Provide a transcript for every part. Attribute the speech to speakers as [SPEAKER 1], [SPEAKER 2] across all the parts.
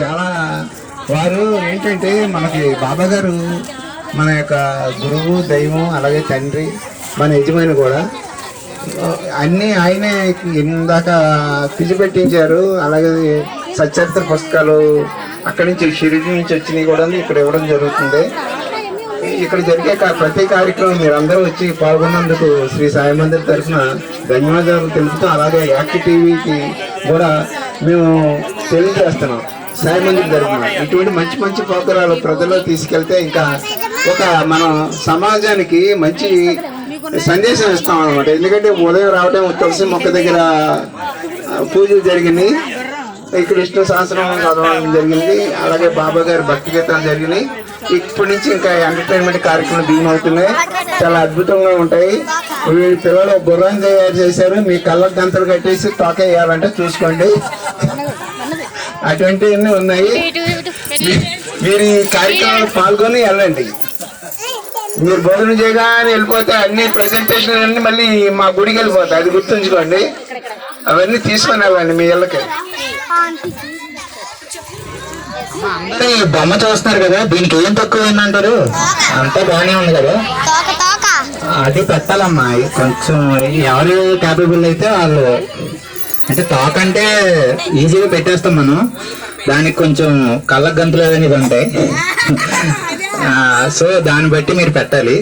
[SPEAKER 1] చాలా వారు ఏంటంటే మనకి బాబా గారు మన యొక్క గురువు, దైవం, అలాగే తండ్రి, మన యజమాని కూడా అన్నీ ఆయనే ఇందాక పిలిచి పెట్టించారు. అలాగే సచరిత్ర పుస్తకాలు అక్కడి నుంచి షిరిడి నుంచి వచ్చినవి కూడా ఇక్కడ ఇవ్వడం జరుగుతుంది. ఇక్కడ జరిగే ప్రతి కార్యక్రమం మీరందరూ వచ్చి పాల్గొన్నందుకు శ్రీ సాయి మందిర్ తరఫున ధన్యవాదాలు తెలుపుతూ, అలాగే యాక్ట్ టీవీకి కూడా మేము తెలియజేస్తున్నాం. సాయి మందిర్ తరఫున ఇటువంటి మంచి మంచి ప్రోగ్రాలు ప్రజల్లో తీసుకెళ్తే ఇంకా మనం సమాజానికి మంచి సందేశం ఇస్తాం అన్నమాట. ఎందుకంటే ఉదయం రావడం తులసి మొక్క దగ్గర పూజలు జరిగినాయి, ఇక్కడ విష్ణు సహస్రనామం చదవడం జరిగింది, అలాగే బాబా గారి భక్తి గీతాలు జరిగినాయి. ఇప్పటి నుంచి ఇంకా ఎంటర్టైన్మెంట్ కార్యక్రమాలు బిగిన్ అవుతున్నాయి. చాలా అద్భుతంగా ఉంటాయి. వీళ్ళ పిల్లలు గుర్రాన్ని తయారు చేశారు. మీ కళ్ళకు గంతలు కట్టేసి తోక వేయాలంటే చూసుకోండి, అటువంటివన్నీ ఉన్నాయి. మీరు ఈ కార్యక్రమాలు పాల్గొని వెళ్ళండి. మీరు భోజనం చేయగానే వెళ్ళిపోతే అన్ని ప్రెజెంటేషన్ అన్ని మళ్ళీ మా గుడికి వెళ్ళిపోతాయి, అది గుర్తుంచుకోండి. అవన్నీ తీసుకొని వెళ్ళండి మీ ఇళ్ళకి.
[SPEAKER 2] బొమ్మ చూస్తున్నారు కదా, దీనికి ఏం తక్కువ ఏంటంటారు? అంతా బాగానే ఉంది కదా, అది పెట్టాలమ్మా. కొంచెం ఎవరు క్యాపబుల్ అయితే వాళ్ళు, అంటే తోక అంటే ఈజీగా పెట్టేస్తాం మనం, దానికి కొంచెం కళ్ళ గంతులు అనేది ఉంటాయి. సో దాన్ని బట్టి మీరు పెట్టాలి.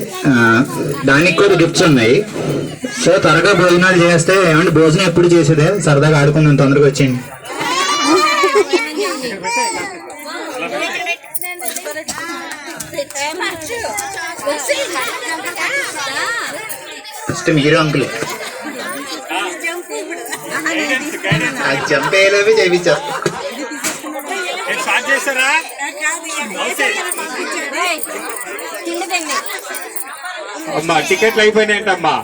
[SPEAKER 2] దానికి కూడా గిఫ్ట్స్ ఉన్నాయి. సో త్వరగా భోజనాలు చేస్తే, ఏమంటే భోజనం ఎప్పుడు చేసేదే, సరదాగా ఆడుకుందాం, తొందరగా వచ్చేయండి. ఫస్ట్ మీరు అంకులే అది చంపేలోవి చేయించారు.
[SPEAKER 3] అమ్మా టికెట్లు అయిపోయినాయంటమ్మా.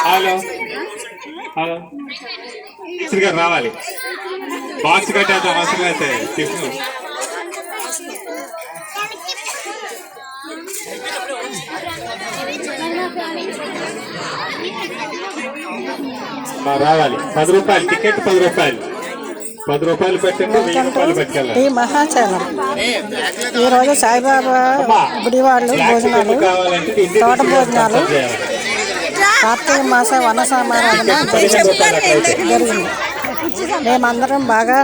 [SPEAKER 3] హలో హలో గారు రావాలి, బాక్స్ కట్టేద్దాం అవసరం అయితే. టిఫిన్ రావాలి. 10 రూపాయలు టికెట్, 10 రూపాయలు, 10 రూపాయలు పెట్టండి, 1000 రూపాయలు పెట్టుకెళ్ళాలి.
[SPEAKER 4] ఈ మహాచలం ఈరోజు సాయిబాబా గుడి వాళ్ళు భోజనాలు, తోట భోజనాలు, కార్తీక మాస వన సమారాధన జరిగింది. మేమందరం బాగా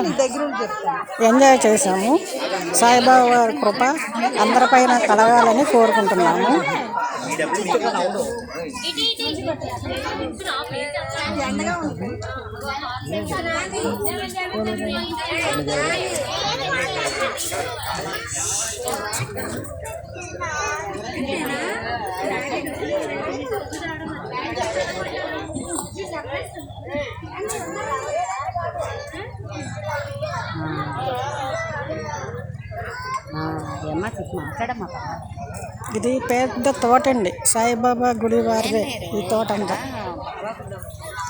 [SPEAKER 4] ఎంజాయ్ చేసాము. సాయిబాబా కృప అందరిపైన కలగాలని కోరుకుంటున్నాము. ఇది పెద్ద తోట అండి, సాయిబాబా గుడి వారిదే ఈ తోట అంతా.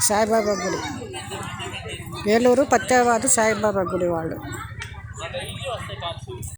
[SPEAKER 4] సాయిబాబా గుడి, ఏలూరు పత్యావాది సాయిబాబా గుడి వాళ్ళు.